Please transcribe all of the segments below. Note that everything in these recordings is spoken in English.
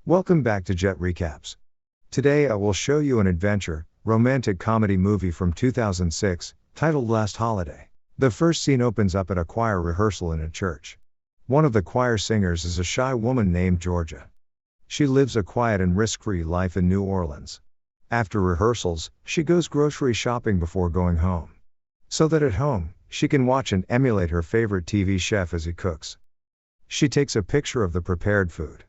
Welcome back to Jet Recaps. Today I will show you an adventure, romantic comedy movie from 2006, titled Last Holiday. The first scene opens up at a choir rehearsal in a church. One of the choir singers is a shy woman named Georgia. She lives a quiet and risk-free life in New Orleans. After rehearsals, she goes grocery shopping before going home. So that at home, she can watch and emulate her favorite TV chef as he cooks. She takes a picture of the prepared food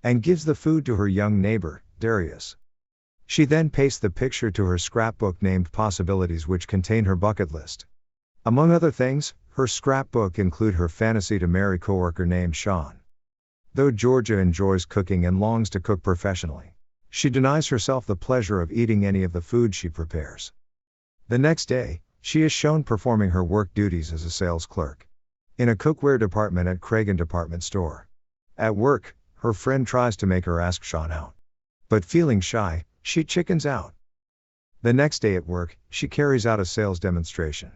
and gives the food to her young neighbor, Darius. She then pastes the picture to her scrapbook named Possibilities, which contain her bucket list. Among other things, her scrapbook include her fantasy to marry coworker named Sean. Though Georgia enjoys cooking and longs to cook professionally, she denies herself the pleasure of eating any of the food she prepares. The next day, she is shown performing her work duties as a sales clerk in a cookware department at Cragen department store. At work, her friend tries to make her ask Sean out. But feeling shy, she chickens out. The next day at work, she carries out a sales demonstration.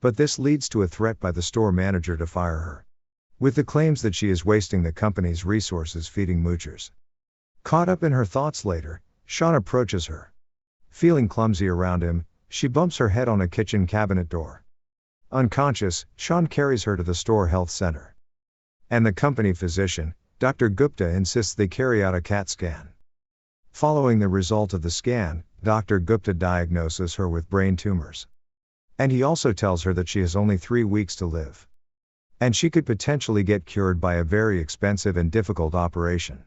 But this leads to a threat by the store manager to fire her, with the claims that she is wasting the company's resources feeding moochers. Caught up in her thoughts later, Sean approaches her. Feeling clumsy around him, she bumps her head on a kitchen cabinet door. Unconscious, Sean carries her to the store health center. And the company physician, Dr. Gupta, insists they carry out a CAT scan. Following the result of the scan, Dr. Gupta diagnoses her with brain tumors. And he also tells her that she has only 3 weeks to live. And she could potentially get cured by a very expensive and difficult operation.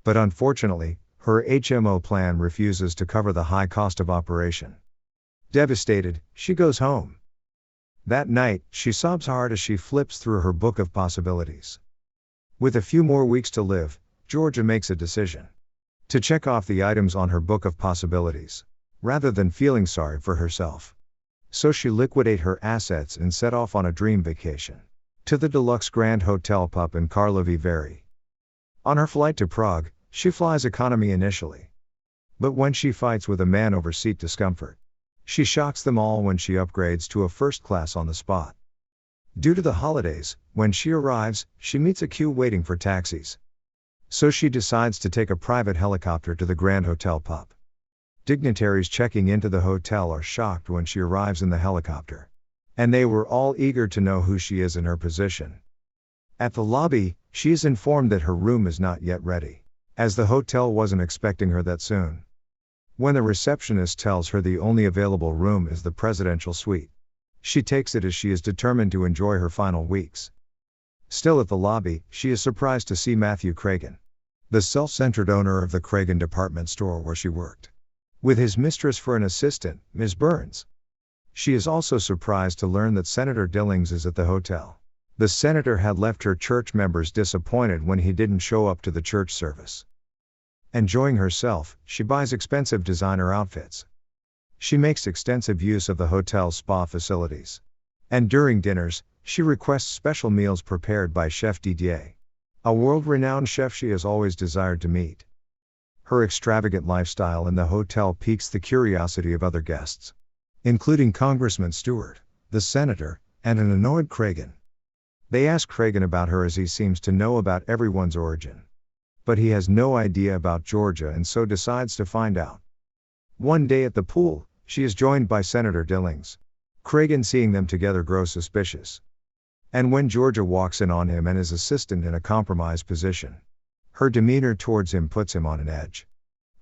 But unfortunately, her HMO plan refuses to cover the high cost of operation. Devastated, she goes home. That night, she sobs hard as she flips through her book of possibilities. With a few more weeks to live, Georgia makes a decision to check off the items on her book of possibilities, rather than feeling sorry for herself. So she liquidates her assets and set off on a dream vacation to the deluxe Grand Hotel Pup in Karlovy Vary. On her flight to Prague, she flies economy initially. But when she fights with a man over seat discomfort, she shocks them all when she upgrades to a first class on the spot. Due to the holidays, when she arrives, she meets a queue waiting for taxis. So she decides to take a private helicopter to the Grand Hotel Pup. Dignitaries checking into the hotel are shocked when she arrives in the helicopter. And they were all eager to know who she is and her position. At the lobby, she is informed that her room is not yet ready, as the hotel wasn't expecting her that soon. When the receptionist tells her the only available room is the presidential suite, she takes it as she is determined to enjoy her final weeks. Still at the lobby, she is surprised to see Matthew Cragen, the self-centered owner of the Cragen department store where she worked, with his mistress for an assistant, Ms. Burns. She is also surprised to learn that Senator Dillings is at the hotel. The senator had left her church members disappointed when he didn't show up to the church service. Enjoying herself, she buys expensive designer outfits. She makes extensive use of the hotel's spa facilities. And during dinners, she requests special meals prepared by Chef Didier, a world-renowned chef she has always desired to meet. Her extravagant lifestyle in the hotel piques the curiosity of other guests, including Congressman Stewart, the senator, and an annoyed Cragen. They ask Cragen about her as he seems to know about everyone's origin. But he has no idea about Georgia and so decides to find out. One day at the pool, she is joined by Senator Dillings. Cragen, seeing them together, grows suspicious. And when Georgia walks in on him and his assistant in a compromised position, her demeanor towards him puts him on an edge.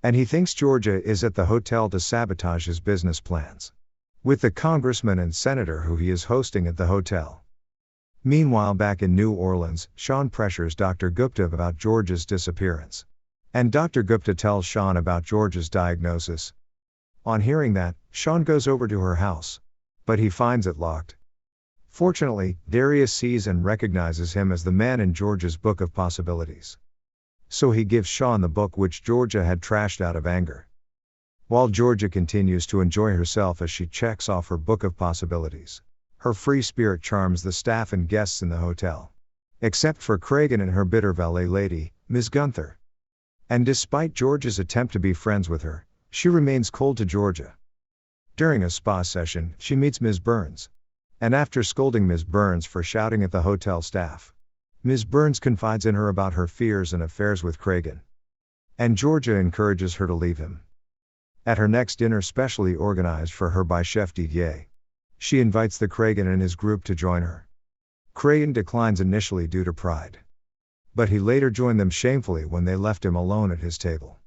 And he thinks Georgia is at the hotel to sabotage his business plans with the congressman and senator who he is hosting at the hotel. Meanwhile, back in New Orleans, Sean pressures Dr. Gupta about Georgia's disappearance. And Dr. Gupta tells Sean about Georgia's diagnosis. On hearing that, Sean goes over to her house. But he finds it locked. Fortunately, Darius sees and recognizes him as the man in Georgia's book of possibilities. So he gives Sean the book which Georgia had trashed out of anger. While Georgia continues to enjoy herself as she checks off her book of possibilities, her free spirit charms the staff and guests in the hotel. Except for Cragen and her bitter valet lady, Ms. Gunther. And despite Georgia's attempt to be friends with her, she remains cold to Georgia. During a spa session, she meets Ms. Burns. And after scolding Ms. Burns for shouting at the hotel staff, Ms. Burns confides in her about her fears and affairs with Cragen. and Georgia encourages her to leave him. At her next dinner specially organized for her by Chef Didier, she invites the Kragan and his group to join her. Kragan declines initially due to pride, but he later joined them shamefully when they left him alone at his table.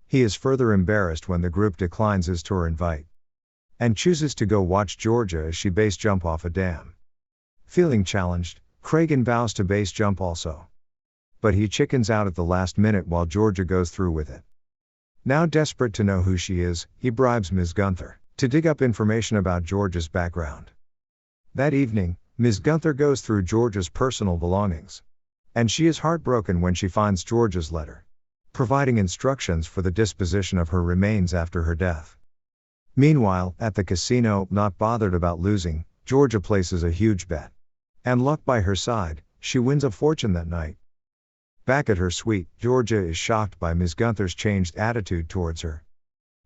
He is further embarrassed when the group declines his tour invite, and chooses to go watch Georgia as she base jump off a dam. Feeling challenged, Kragan vows to base jump also, but he chickens out at the last minute while Georgia goes through with it. Now desperate to know who she is, he bribes Ms. Gunther to dig up information about Georgia's background. That evening, Ms. Gunther goes through Georgia's personal belongings, and she is heartbroken when she finds Georgia's letter, providing instructions for the disposition of her remains after her death. Meanwhile, at the casino, not bothered about losing, Georgia places a huge bet. And luck by her side, she wins a fortune that night. Back at her suite, Georgia is shocked by Ms. Gunther's changed attitude towards her.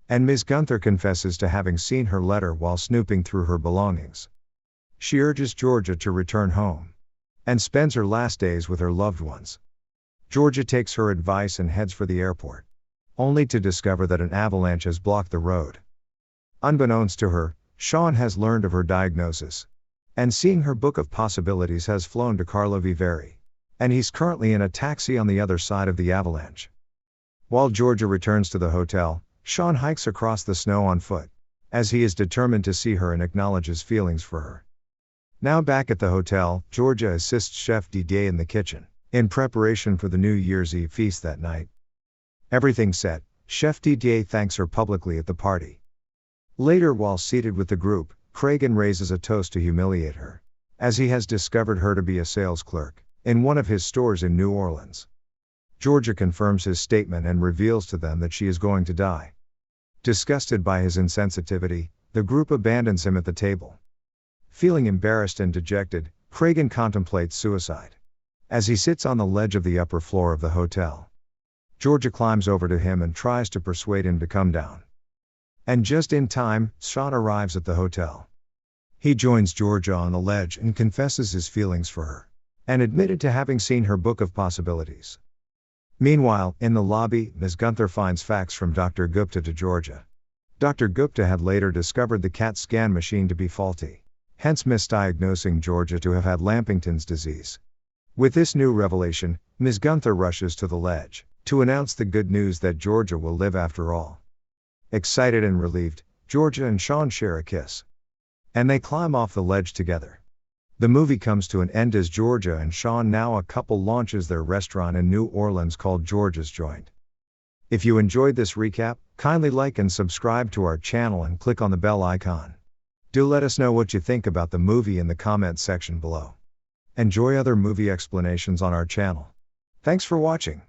And Ms. Gunther confesses to having seen her letter while snooping through her belongings. She urges Georgia to return home, and spends her last days with her loved ones. Georgia takes her advice and heads for the airport, only to discover that an avalanche has blocked the road. Unbeknownst to her, Sean has learned of her diagnosis, and seeing her book of possibilities has flown to Carlo Viveri, and he's currently in a taxi on the other side of the avalanche. While Georgia returns to the hotel, Sean hikes across the snow on foot, as he is determined to see her and acknowledges feelings for her. Now back at the hotel, Georgia assists Chef Didier in the kitchen, in preparation for the New Year's Eve feast that night. Everything set, Chef Didier thanks her publicly at the party. Later, while seated with the group, Kragan raises a toast to humiliate her, as he has discovered her to be a sales clerk in one of his stores in New Orleans. Georgia confirms his statement and reveals to them that she is going to die. Disgusted by his insensitivity, the group abandons him at the table. Feeling embarrassed and dejected, Kragan contemplates suicide, as he sits on the ledge of the upper floor of the hotel. Georgia climbs over to him and tries to persuade him to come down. And just in time, Sean arrives at the hotel. He joins Georgia on the ledge and confesses his feelings for her, and admitted to having seen her book of possibilities. Meanwhile, in the lobby, Ms. Gunther finds fax from Dr. Gupta to Georgia. Dr. Gupta had later discovered the CAT scan machine to be faulty, hence misdiagnosing Georgia to have had Lampington's disease. With this new revelation, Ms. Gunther rushes to the ledge to announce the good news that Georgia will live after all. Excited and relieved, Georgia and Sean share a kiss, and they climb off the ledge together. The movie comes to an end as Georgia and Sean, now a couple, launches their restaurant in New Orleans called Georgia's Joint. If you enjoyed this recap, kindly like and subscribe to our channel and click on the bell icon. Do let us know what you think about the movie in the comments section below. Enjoy other movie explanations on our channel. Thanks for watching.